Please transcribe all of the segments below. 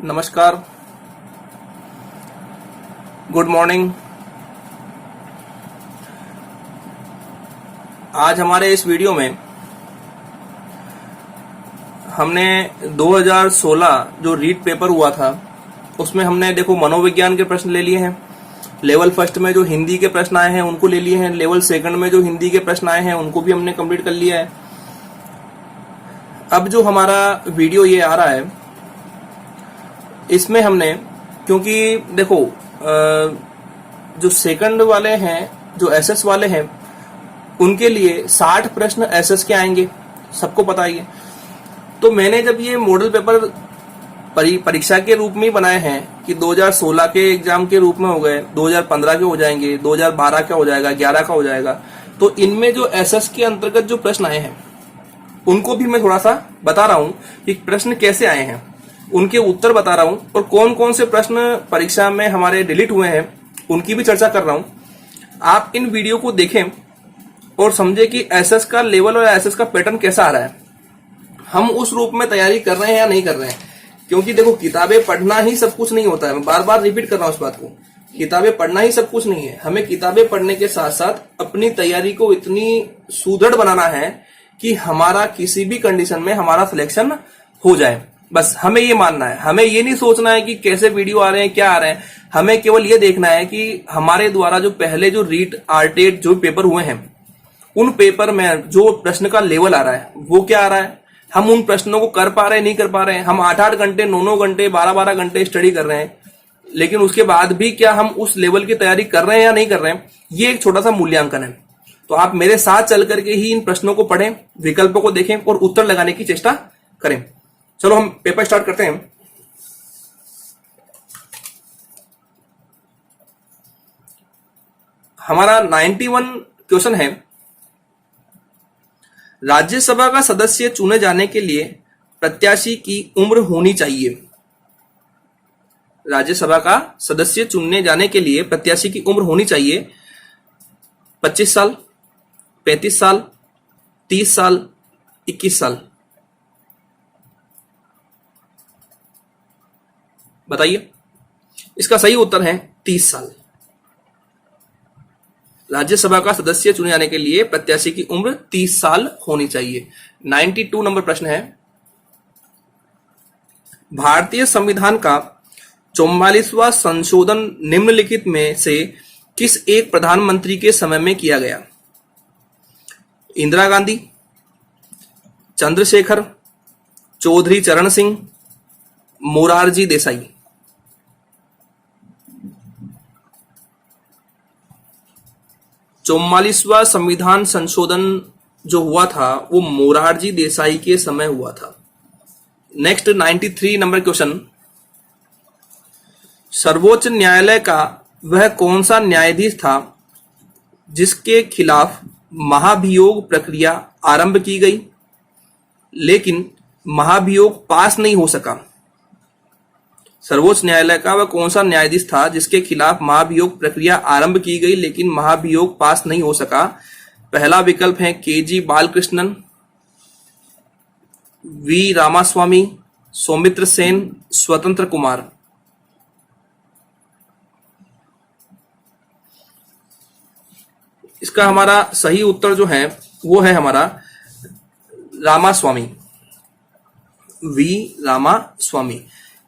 नमस्कार, good morning. आज हमारे इस वीडियो में हमने 2016 जो रीट पेपर हुआ था उसमें हमने देखो मनोविज्ञान के प्रश्न ले लिए हैं। लेवल फर्स्ट में जो हिंदी के प्रश्न आए हैं उनको ले लिए हैं। लेवल सेकंड में जो हिंदी के प्रश्न आए हैं उनको भी हमने कंप्लीट कर लिया है। अब जो हमारा वीडियो ये आ रहा है इसमें हमने, क्योंकि देखो जो सेकंड वाले हैं, जो एसएस वाले हैं, उनके लिए 60 प्रश्न एसएस के आएंगे, सबको पता ही है। तो मैंने जब ये मॉडल पेपर परीक्षा के रूप में ही बनाए हैं कि 2016 के एग्जाम के रूप में हो गए, 2015 के हो जाएंगे, 2012 का हो जाएगा, 11 का हो जाएगा, तो इनमें जो एसएस के अंतर्गत जो प्रश्न आए हैं उनको भी मैं थोड़ा सा बता रहा हूं कि प्रश्न कैसे आए हैं, उनके उत्तर बता रहा हूं, और कौन कौन से प्रश्न परीक्षा में हमारे डिलीट हुए हैं उनकी भी चर्चा कर रहा हूं। आप इन वीडियो को देखें और समझे कि एसएस का लेवल और एसएस का पैटर्न कैसा आ रहा है, हम उस रूप में तैयारी कर रहे हैं या नहीं कर रहे हैं। क्योंकि देखो, किताबें पढ़ना ही सब कुछ नहीं होता है। मैं बार बार रिपीट कर रहा हूं इस बात को, किताबें पढ़ना ही सब कुछ नहीं है। हमें किताबें पढ़ने के साथ साथ अपनी तैयारी को इतनी सुदृढ़ बनाना है कि हमारा किसी भी कंडीशन में हमारा सिलेक्शन हो जाए। बस हमें ये मानना है। हमें ये नहीं सोचना है कि कैसे वीडियो आ रहे हैं, क्या आ रहे हैं। हमें केवल ये देखना है कि हमारे द्वारा जो पहले जो रीट आरटेट जो पेपर हुए हैं उन पेपर में जो प्रश्न का लेवल आ रहा है वो क्या आ रहा है, हम उन प्रश्नों को कर पा रहे हैं, नहीं कर पा रहे हैं। हम 8-8 घंटे, 9-9 घंटे, 12-12 घंटे स्टडी कर रहे हैं, लेकिन उसके बाद भी क्या हम उस लेवल की तैयारी कर रहे हैं या नहीं कर रहे हैं, ये एक छोटा सा मूल्यांकन है। तो आप मेरे साथ चल करके ही इन प्रश्नों को पढ़ें, विकल्पों को देखें और उत्तर लगाने की चेष्टा करें। चलो हम पेपर स्टार्ट करते हैं। हमारा 91 क्वेश्चन है, राज्यसभा का सदस्य चुने जाने के लिए प्रत्याशी की उम्र होनी चाहिए। राज्यसभा का सदस्य चुनने जाने के लिए प्रत्याशी की उम्र होनी चाहिए 25 साल, 35 साल, 30 साल, 21 साल। बताइए। इसका सही उत्तर है 30 साल। राज्यसभा का सदस्य चुने जाने के लिए प्रत्याशी की उम्र 30 साल होनी चाहिए। 92 नंबर प्रश्न है, भारतीय संविधान का 44वां संशोधन निम्नलिखित में से किस एक प्रधानमंत्री के समय में किया गया? इंदिरा गांधी, चंद्रशेखर, चौधरी चरण सिंह, मोरारजी देसाई। 44वां संविधान संशोधन जो हुआ था वो मोरारजी देसाई के समय हुआ था। नेक्स्ट 93 नंबर क्वेश्चन, सर्वोच्च न्यायालय का वह कौन सा न्यायाधीश था जिसके खिलाफ महाभियोग प्रक्रिया आरंभ की गई लेकिन महाभियोग पास नहीं हो सका? सर्वोच्च न्यायालय का वह कौन सा न्यायाधीश था जिसके खिलाफ महाभियोग प्रक्रिया आरंभ की गई लेकिन महाभियोग पास नहीं हो सका? पहला विकल्प है केजी बालकृष्णन, वी रामास्वामी, सौमित्र सेन, स्वतंत्र कुमार। इसका हमारा सही उत्तर जो है वो है हमारा रामास्वामी, वी रामास्वामी।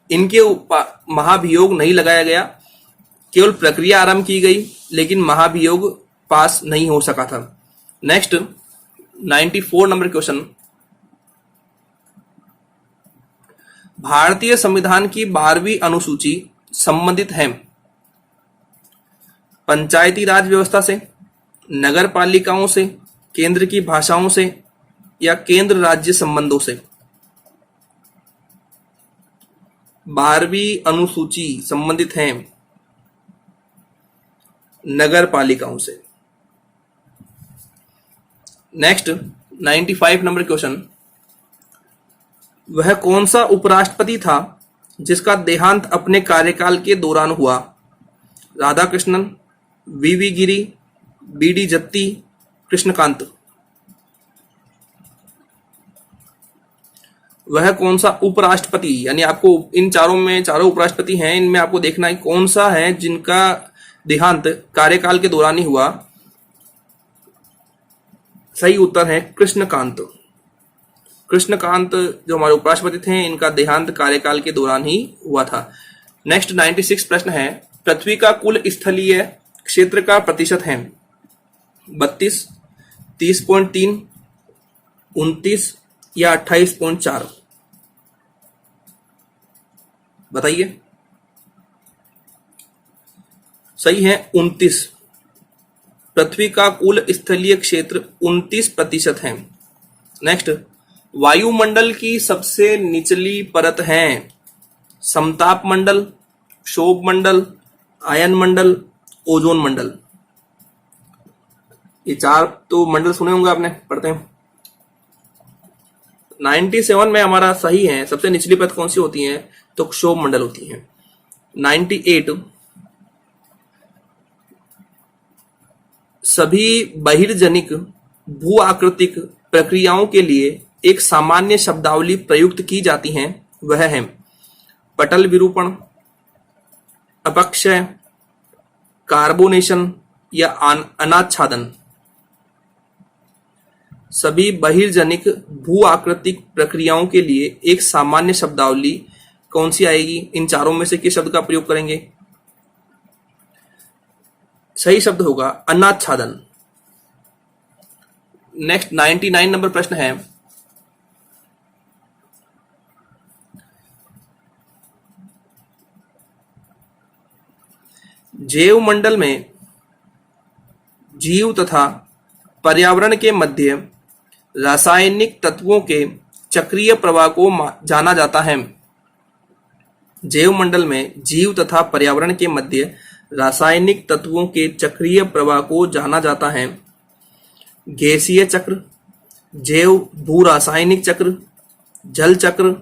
इनके महाभियोग नहीं लगाया गया, केवल प्रक्रिया आरंभ की गई लेकिन महाभियोग पास नहीं हो सका था। नेक्स्ट 94 नंबर क्वेश्चन, भारतीय संविधान की 12वीं अनुसूची संबंधित है पंचायती राज व्यवस्था से, नगर पालिकाओं से, केंद्र की भाषाओं से या केंद्र राज्य संबंधों से? 12वीं अनुसूची संबंधित है नगर पालिकाओं से। नेक्स्ट 95 नंबर क्वेश्चन, वह कौन सा उपराष्ट्रपति था जिसका देहांत अपने कार्यकाल के दौरान हुआ? राधाकृष्णन, वीवी गिरी, बीडी जत्ती, कृष्णकांत। वह कौन सा उपराष्ट्रपति, यानी आपको इन चारों में, चारों उपराष्ट्रपति हैं, इनमें आपको देखना है कौन सा है जिनका देहांत कार्यकाल के दौरान ही हुआ। सही उत्तर है कृष्णकांत। कृष्णकांत जो हमारे उपराष्ट्रपति थे, इनका देहांत कार्यकाल के दौरान ही हुआ था। नेक्स्ट 96 प्रश्न है, पृथ्वी का कुल स्थलीय क्षेत्र का प्रतिशत है 32, 30.3, 29 या 28.4? बताइए। सही है 29। पृथ्वी का कुल स्थलीय क्षेत्र 29% है। नेक्स्ट, वायुमंडल की सबसे निचली परत है समताप मंडल, क्षोभ मंडल, आयन मंडल, ओजोन मंडल। ये चार तो मंडल सुने होंगे आपने, पढ़ते हैं। 97 में हमारा सही है, सबसे निचली परत कौन सी होती है, तो क्षोभ मंडल होती है। 98, सभी बहिर्जनिक भू आकृतिक प्रक्रियाओं के लिए एक सामान्य शब्दावली प्रयुक्त की जाती है, वह है पटल विरूपण, अपक्षय, कार्बोनेशन या अनाच्छादन। सभी बहिर्जनिक भू आकृतिक प्रक्रियाओं के लिए एक सामान्य शब्दावली कौन सी आएगी, इन चारों में से किस शब्द का प्रयोग करेंगे? सही शब्द होगा अनाच्छादन। नेक्स्ट 99 नंबर प्रश्न है, जैव मंडल में जीव तथा पर्यावरण के मध्य रासायनिक तत्वों के चक्रीय प्रवाह को जाना जाता है। जैव मंडल में जीव तथा पर्यावरण के मध्य रासायनिक तत्वों के चक्रीय प्रवाह को जाना जाता है गैसीय चक्र, जैव भू रासायनिक चक्र, जल चक्र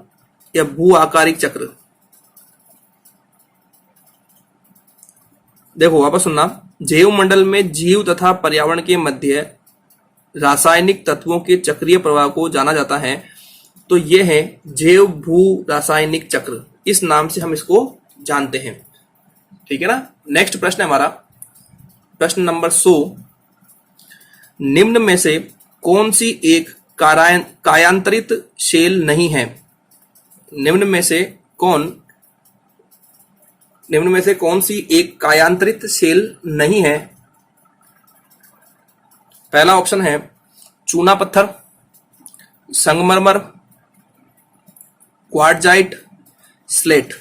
या भू आकारिक चक्र। देखो वापस सुनना, जैव मंडल में जीव तथा पर्यावरण के मध्य रासायनिक तत्वों के चक्रीय प्रवाह को जाना जाता है, तो यह है जैव भू रासायनिक चक्र, इस नाम से हम इसको जानते हैं। ठीक है ना। नेक्स्ट प्रश्न है हमारा प्रश्न नंबर 100, निम्न में से कौन सी एक कायांतरित शेल नहीं है? निम्न में से कौन सी एक कायांतरित शेल नहीं है? पहला ऑप्शन है चूना पत्थर, संगमरमर, क्वार्टजाइट, स्लेट।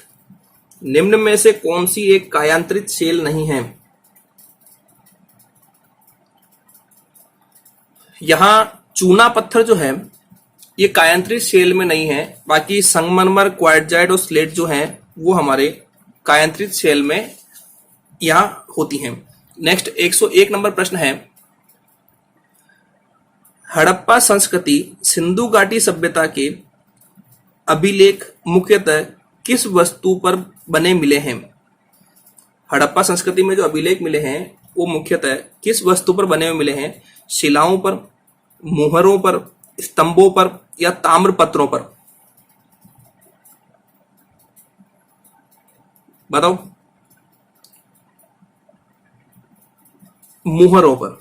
निम्न में से कौन सी एक कायांतरित शेल नहीं है? यहां चूना पत्थर जो है ये कायांतरित शेल में नहीं है, बाकी संगमरमर, क्वार्टजाइट और स्लेट जो है वो हमारे कायांतरित शेल में यहां होती हैं। नेक्स्ट 101 नंबर प्रश्न है, हड़प्पा संस्कृति सिंधु घाटी सभ्यता के अभिलेख मुख्यतः किस वस्तु पर बने मिले हैं? हड़प्पा संस्कृति में जो अभिलेख मिले हैं वो मुख्यतः किस वस्तु पर बने हुए मिले हैं? शिलाओं पर, मुहरों पर, स्तंभों पर या ताम्र पत्रों पर? बताओ। मुहरों पर।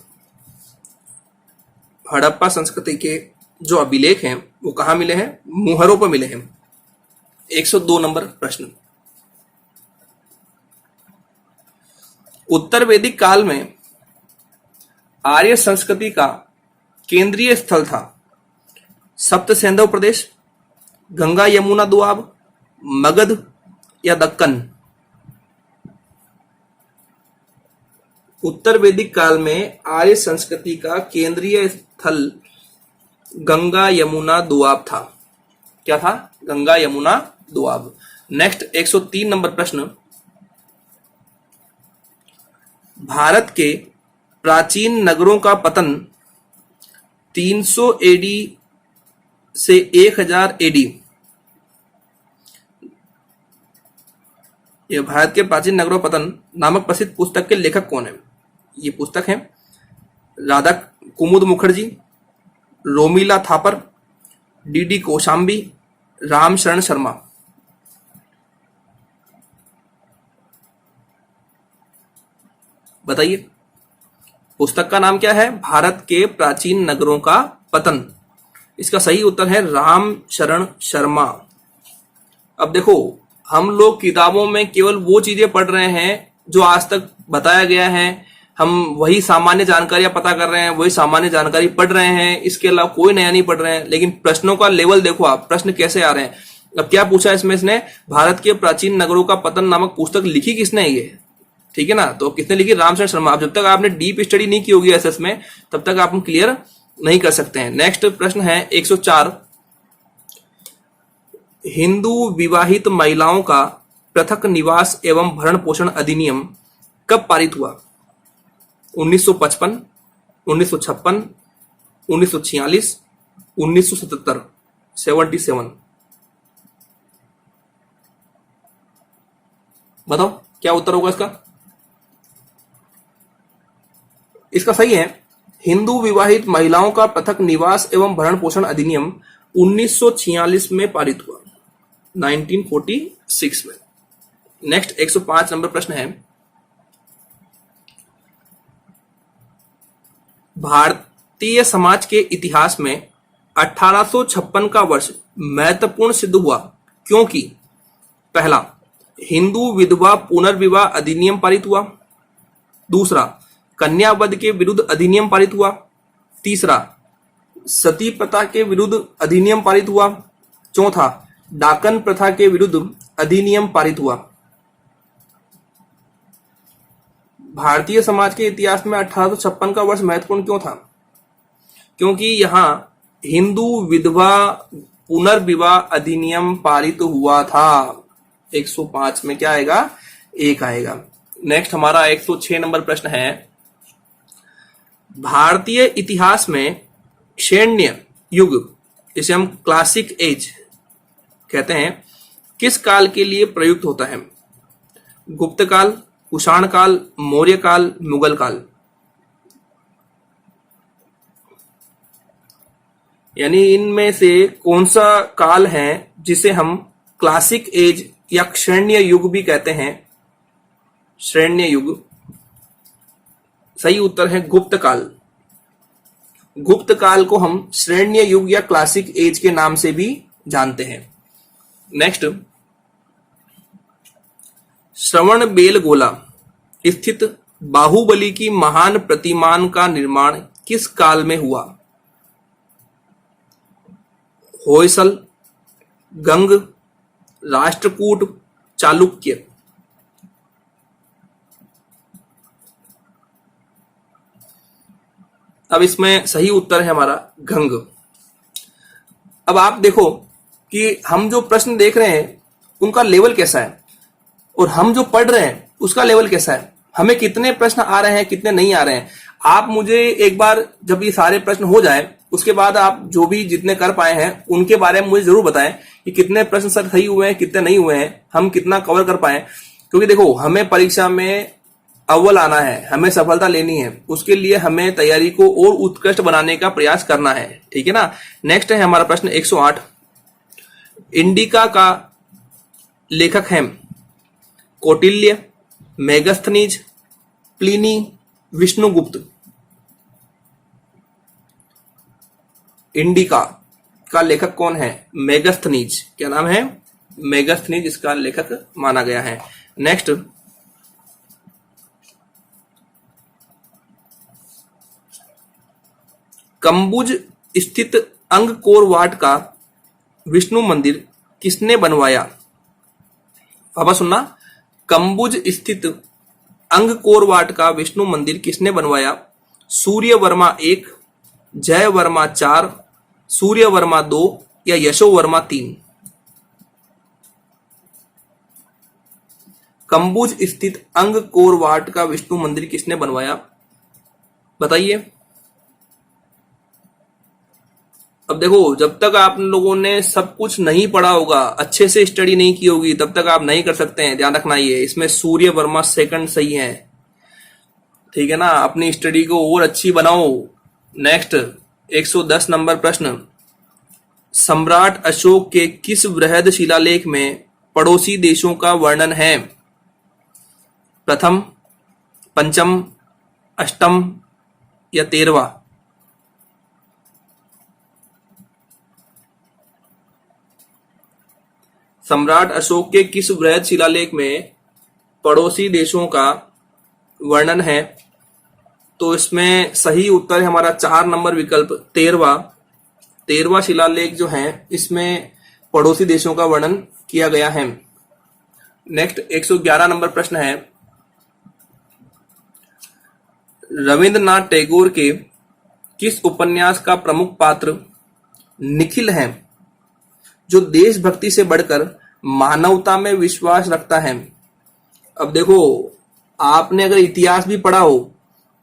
हड़प्पा संस्कृति के जो अभिलेख हैं वो कहां मिले हैं? मुहरों पर मिले हैं। 102 नंबर प्रश्न, उत्तर वैदिक काल में आर्य संस्कृति का केंद्रीय स्थल था सप्त सैंधव प्रदेश, गंगा यमुना दोआब, मगध या दक्कन? उत्तर वैदिक काल में आर्य संस्कृति का केंद्रीय स्थल गंगा यमुना दोआब था। क्या था? गंगा यमुना दोआब। नेक्स्ट 103 नंबर प्रश्न, भारत के प्राचीन नगरों का पतन 300 एडी से 1000 एडी, यह भारत के प्राचीन नगरों पतन नामक प्रसिद्ध पुस्तक के लेखक कौन है? ये पुस्तक है राधा कुमुद मुखर्जी, रोमिला थापर, डी डी कोशाम्बी रामशरण शर्मा। बताइए पुस्तक का नाम क्या है? भारत के प्राचीन नगरों का पतन। इसका सही उत्तर है रामशरण शर्मा। अब देखो हम लोग किताबों में केवल वो चीजें पढ़ रहे हैं जो आज तक बताया गया है, हम वही सामान्य जानकारियां पता कर रहे हैं, वही सामान्य जानकारी पढ़ रहे हैं, इसके अलावा कोई नया नहीं पढ़ रहे हैं। लेकिन प्रश्नों का लेवल देखो आप, प्रश्न कैसे आ रहे हैं। अब क्या पूछा इसमें इसने? भारत के प्राचीन नगरों का पतन नामक पुस्तक लिखी किसने है ये? ठीक है ना, तो किसने लिखी? रामशरण शर्मा। अब जब तक आपने डीप स्टडी नहीं की होगी एसएस में, तब तक आप क्लियर नहीं कर सकते हैं। नेक्स्ट प्रश्न है 104। हिंदू विवाहित महिलाओं का पृथक निवास एवं भरण पोषण अधिनियम कब पारित हुआ? 1955, 1956, 1946, 1977, 77। बताओ क्या उत्तर होगा इसका? इसका सही है, हिंदू विवाहित महिलाओं का पृथक निवास एवं भरण पोषण अधिनियम 1946 में पारित हुआ, 1946 में। नेक्स्ट 105 नंबर प्रश्न है, भारतीय समाज के इतिहास में 1856 का वर्ष महत्वपूर्ण सिद्ध हुआ क्योंकि पहला, हिंदू विधवा पुनर्विवाह अधिनियम पारित हुआ। दूसरा, कन्यावध के विरुद्ध अधिनियम पारित हुआ। तीसरा, सती प्रथा के विरुद्ध अधिनियम पारित हुआ। चौथा, डाकन प्रथा के विरुद्ध अधिनियम पारित हुआ। भारतीय समाज के इतिहास में 1856 का वर्ष महत्वपूर्ण क्यों था? क्योंकि यहां हिंदू विधवा पुनर्विवाह अधिनियम पारित हुआ था। 105 में क्या आएगा? 1 आएगा। नेक्स्ट हमारा 106 नंबर प्रश्न है, भारतीय इतिहास में सैन्य युग, जिसे हम क्लासिक एज कहते हैं, किस काल के लिए प्रयुक्त होता है? गुप्त काल, कुषाण काल, मौर्य काल, मुगल काल। यानी इनमें से कौन सा काल है जिसे हम क्लासिक एज या सैन्य युग भी कहते हैं? सैन्य युग। सही उत्तर है गुप्त काल। गुप्त काल को हम सैन्य युग या क्लासिक एज के नाम से भी जानते हैं। नेक्स्ट, श्रवण बेलगोला स्थित बाहुबली की महान प्रतिमान का निर्माण किस काल में हुआ? होयसल, गंग, राष्ट्रकूट, चालुक्य। अब इसमें सही उत्तर है हमारा गंग। अब आप देखो कि हम जो प्रश्न देख रहे हैं उनका लेवल कैसा है और हम जो पढ़ रहे हैं उसका लेवल कैसा है, हमें कितने प्रश्न आ रहे हैं कितने नहीं आ रहे हैं। आप मुझे एक बार जब ये सारे प्रश्न हो जाए उसके बाद आप जो भी जितने कर पाए हैं उनके बारे में मुझे जरूर बताएं कि कितने प्रश्न सर सही हुए हैं कितने नहीं हुए हैं, हम कितना कवर कर पाए। क्योंकि देखो हमें परीक्षा में अव्वल आना है, हमें सफलता लेनी है, उसके लिए हमें तैयारी को और उत्कृष्ट बनाने का प्रयास करना है। ठीक है ना। नेक्स्ट है हमारा प्रश्न 108। इंडिका का लेखक है Kautilya, Megasthenes, Pliny, Vishnugupta. Indica का लेखक कौन है? मेगस्थनीज। क्या नाम है? मेगस्थनीज इसका लेखक माना गया है। नेक्स्ट, कंबुज स्थित अंगकोर वाट का विष्णु मंदिर किसने बनवाया? वापस सुनना, कंबुज स्थित अंगकोर वाट का विष्णु मंदिर किसने बनवाया? सूर्यवर्मा 1, जयवर्मा 4, सूर्यवर्मा 2 या यशोवर्मा 3? कंबुज स्थित अंगकोर वाट का विष्णु मंदिर किसने बनवाया? बताइए। अब देखो जब तक आप लोगों ने सब कुछ नहीं पढ़ा होगा, अच्छे से स्टडी नहीं की होगी, तब तक आप नहीं कर सकते हैं। ध्यान रखना ये, इसमें सूर्य वर्मा सेकंड सही है। ठीक है ना, अपनी स्टडी को और अच्छी बनाओ। नेक्स्ट 110 नंबर प्रश्न, सम्राट अशोक के किस बृहद शिलालेख में पड़ोसी देशों का वर्णन है? प्रथम, पंचम, अष्टम या 13वां? सम्राट अशोक के किस बृहद शिलालेख में पड़ोसी देशों का वर्णन है? तो इसमें सही उत्तर है हमारा 4 नंबर विकल्प 13वां शिलालेख जो है इसमें पड़ोसी देशों का वर्णन किया गया है। नेक्स्ट 111 नंबर प्रश्न है, रविंद्रनाथ टैगोर के किस उपन्यास का प्रमुख पात्र निखिल है, जो देशभक्ति से बढ़कर मानवता में विश्वास रखता है? अब देखो, आपने अगर इतिहास भी पढ़ा हो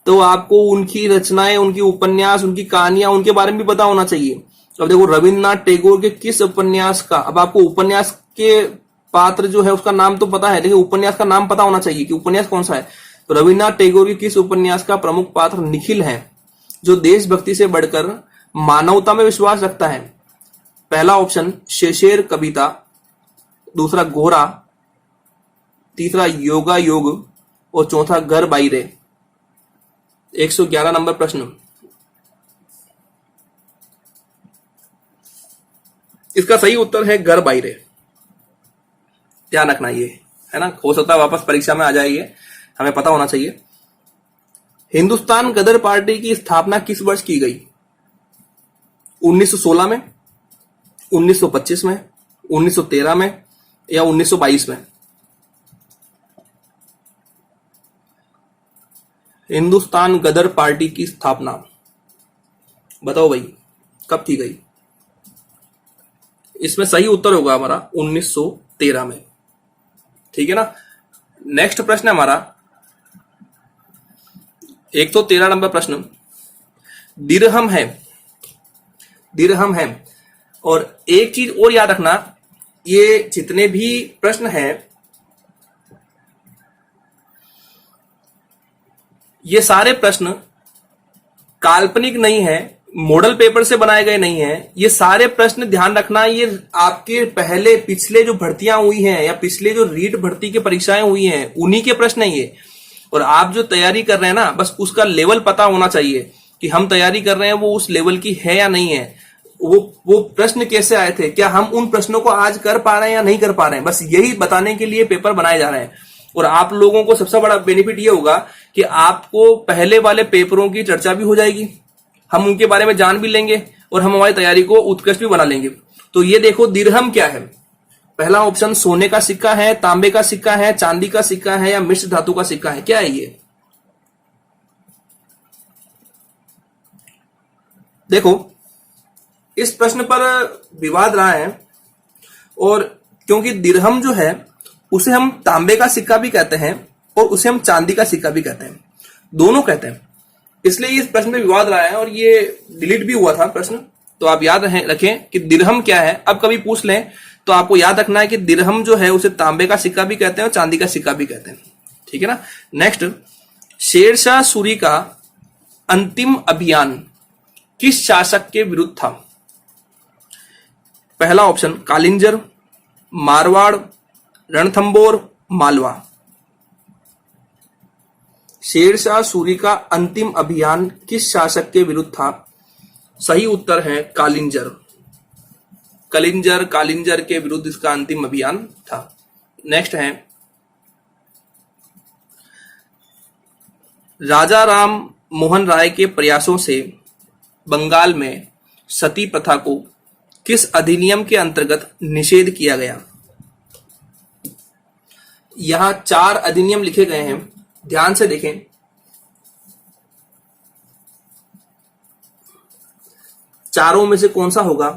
तो आपको उनकी रचनाएं, उनकी उपन्यास, उनकी कहानियां, उनके बारे में भी पता होना चाहिए। अब देखो, रविंद्रनाथ टैगोर के किस उपन्यास का, अब आपको उपन्यास के पात्र जो है उसका नाम तो पता है, लेकिन उपन्यास का नाम पता होना चाहिए कि उपन्यास कौन सा है। तो रविंद्रनाथ टैगोर के किस उपन्यास का प्रमुख पात्र निखिल है, जो देशभक्ति से बढ़कर मानवता में विश्वास रखता है? पहला ऑप्शन शेषेर कविता, दूसरा गोरा, तीसरा योगा योग और चौथा घर बाइरे। 111 नंबर प्रश्न, इसका सही उत्तर है घर बाइरे। ध्यान रखना, ये है ना, हो सकता है वापस परीक्षा में आ जाएगी, हमें पता होना चाहिए। हिंदुस्तान गदर पार्टी की स्थापना किस वर्ष की गई? 1916 में, 1925 में, 1913 में या 1922 में? हिंदुस्तान गदर पार्टी की स्थापना बताओ भाई, कब की गई? इसमें सही उत्तर होगा हमारा 1913 में। ठीक है ना। नेक्स्ट प्रश्न है हमारा 113 नंबर प्रश्न, दिरहम है। और एक चीज और याद रखना, ये जितने भी प्रश्न हैं ये सारे प्रश्न काल्पनिक नहीं है, मॉडल पेपर से बनाए गए नहीं हैं। ये सारे प्रश्न ध्यान रखना, ये आपके पिछले जो भर्तियां हुई हैं या पिछले जो रीट भर्ती की परीक्षाएं हुई हैं उन्हीं के प्रश्न है ये। और आप जो तैयारी कर रहे हैं ना, बस उसका लेवल पता होना चाहिए कि हम तैयारी कर रहे हैं वो उस लेवल की है या नहीं है। वो प्रश्न कैसे आए थे, क्या हम उन प्रश्नों को आज कर पा रहे हैं या नहीं कर पा रहे हैं, बस यही बताने के लिए पेपर बनाए जा रहे हैं। और आप लोगों को सबसे बड़ा बेनिफिट ये होगा कि आपको पहले वाले पेपरों की चर्चा भी हो जाएगी, हम उनके बारे में जान भी लेंगे और हम हमारी तैयारी को उत्कृष्ट भी बना लेंगे। तो ये देखो, दिरहम क्या है? पहला ऑप्शन सोने का सिक्का है, तांबे का सिक्का है, चांदी का सिक्का है या मिश्र धातु का सिक्का है? क्या है ये? देखो, इस प्रश्न पर विवाद रहा है, और क्योंकि दिरहम जो है उसे हम तांबे का सिक्का भी कहते हैं और उसे हम चांदी का सिक्का भी कहते हैं, दोनों कहते हैं, इसलिए इस प्रश्न में विवाद रहा है और ये डिलीट भी हुआ था प्रश्न। तो आप याद रखें कि दिरहम क्या है। अब कभी पूछ लें तो आपको याद रखना है कि दिरहम जो है उसे तांबे का सिक्का भी कहते हैं और चांदी का सिक्का भी कहते हैं। ठीक है ना। नेक्स्ट, शेरशाह सूरी का अंतिम अभियान किस शासक के विरुद्ध था? पहला ऑप्शन कालिंजर, मारवाड़, रणथंबोर, मालवा। शेरशाह सूरी का अंतिम अभियान किस शासक के विरुद्ध था? सही उत्तर है कालिंजर। कालिंजर के विरुद्ध इसका अंतिम अभियान था। नेक्स्ट है, राजा राम मोहन राय के प्रयासों से बंगाल में सती प्रथा को किस अधिनियम के अंतर्गत निषेध किया गया? यहां 4 अधिनियम लिखे गए हैं, ध्यान से देखें। चारों में से कौन सा होगा?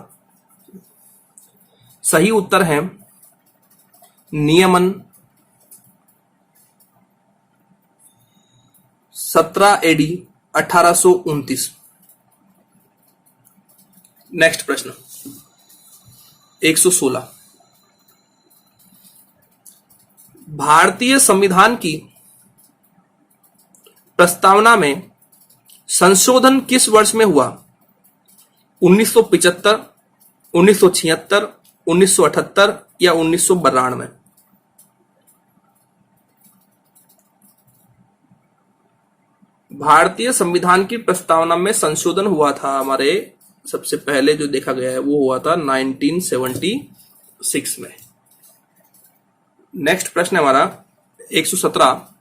सही उत्तर है नियमन 17 एडी 1829। नेक्स्ट प्रश्न 116, भारतीय संविधान की प्रस्तावना में संशोधन किस वर्ष में हुआ? 1975, 1976, 1978 या 1992? भारतीय संविधान की प्रस्तावना में संशोधन हुआ था हमारे, सबसे पहले जो देखा गया है वो हुआ था 1976 में। नेक्स्ट प्रश्न है हमारा 117।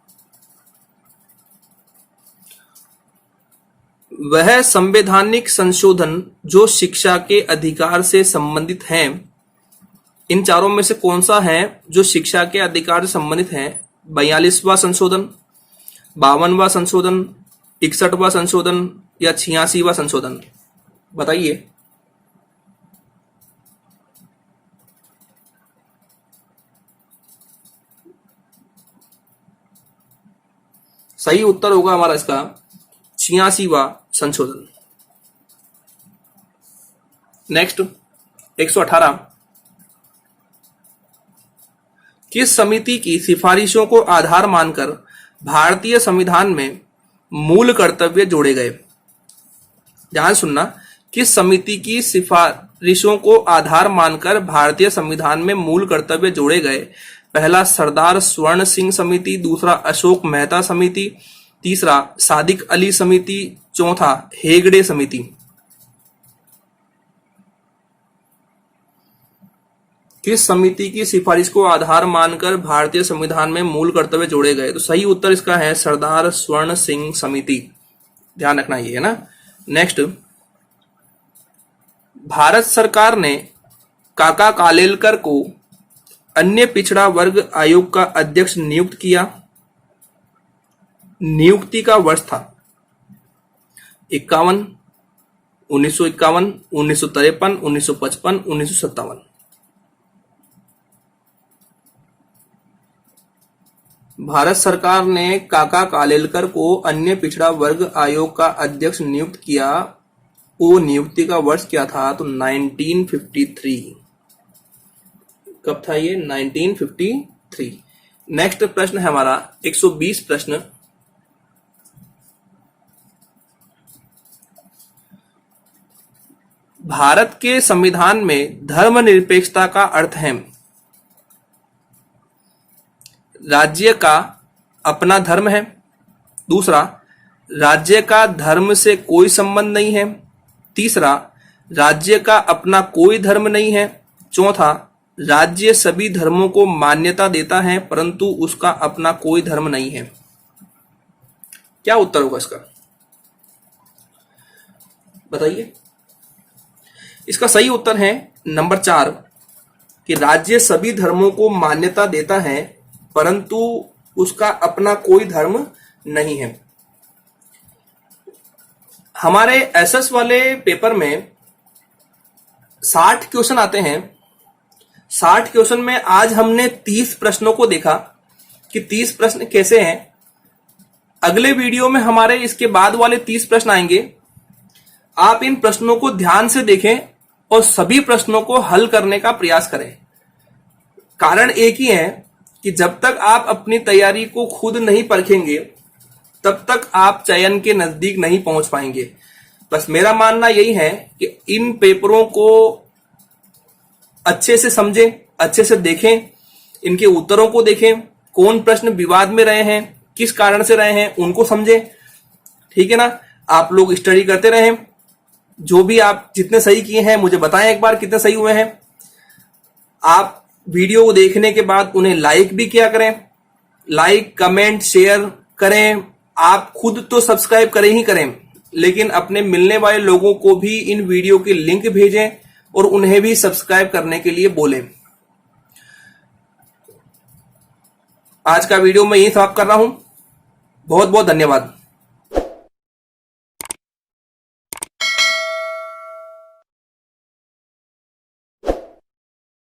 वह संवैधानिक संशोधन जो शिक्षा के अधिकार से संबंधित हैं, इन चारों में से कौन सा है जो शिक्षा के अधिकार से संबंधित है? 42वां संशोधन, 52वां संशोधन, 61वां संशोधन या 86वां संशोधन? बताइए। सही उत्तर होगा हमारा इसका 86वां संशोधन। नेक्स्ट 118। किस समिति की सिफारिशों को आधार मानकर भारतीय संविधान में मूल कर्तव्य जोड़े गए? ध्यान सुनना, किस समिति की सिफारिशों को आधार मानकर भारतीय संविधान में मूल कर्तव्य जोड़े गए? पहला सरदार स्वर्ण सिंह समिति, दूसरा अशोक मेहता समिति, तीसरा सादिक अली समिति, चौथा हेगड़े समिति। किस समिति की सिफारिश को आधार मानकर भारतीय संविधान में मूल कर्तव्य जोड़े गए? तो सही उत्तर इसका है सरदार स्वर्ण सिंह समिति। ध्यान रखना ये है ना। नेक्स्ट, भारत सरकार ने काका कालेलकर को अन्य पिछड़ा वर्ग आयोग का अध्यक्ष नियुक्त किया। नियुक्ति का वर्ष था 51, 1951, 1953, 1955, 1957। भारत सरकार ने काका कालेलकर को अन्य पिछड़ा वर्ग आयोग का अध्यक्ष नियुक्त किया। वो नियुक्ति का वर्ष क्या था? तो 1953। कब था ये? 1953। नेक्स्ट प्रश्न है हमारा 120 प्रश्न। भारत के संविधान में धर्मनिरपेक्षता का अर्थ है राज्य का अपना धर्म है, दूसरा राज्य का धर्म से कोई संबंध नहीं है, तीसरा राज्य का अपना कोई धर्म नहीं है, चौथा राज्य सभी धर्मों को मान्यता देता है परंतु उसका अपना कोई धर्म नहीं है। क्या उत्तर होगा इसका? बताइए। इसका सही उत्तर है नंबर 4 कि राज्य सभी धर्मों को मान्यता देता है परंतु उसका अपना कोई धर्म नहीं है। हमारे एसएस वाले पेपर में 60 क्वेश्चन आते हैं। 60 क्वेश्चन में आज हमने 30 प्रश्नों को देखा कि 30 प्रश्न कैसे हैं। अगले वीडियो में हमारे इसके बाद वाले 30 प्रश्न आएंगे। आप इन प्रश्नों को ध्यान से देखें और सभी प्रश्नों को हल करने का प्रयास करें। कारण एक ही है कि जब तक आप अपनी तैयारी को खुद नहीं परखेंगे तब तक आप चयन के नजदीक नहीं पहुंच पाएंगे। बस मेरा मानना यही है कि इन पेपरों को अच्छे से समझें, अच्छे से देखें, इनके उत्तरों को देखें, कौन प्रश्न विवाद में रहे हैं, किस कारण से रहे हैं, उनको समझें। ठीक है ना। आप लोग स्टडी करते रहें। जो भी आप जितने सही किए हैं मुझे बताएं एक बार कितने सही हुए हैं। आप वीडियो को देखने के बाद उन्हें लाइक भी किया करें। लाइक, कमेंट, शेयर करें। आप खुद तो सब्सक्राइब करें ही करें, लेकिन अपने मिलने वाले लोगों को भी इन वीडियो के लिंक भेजें और उन्हें भी सब्सक्राइब करने के लिए बोलें। आज का वीडियो मैं यही समाप्त कर रहा हूं। बहुत बहुत धन्यवाद।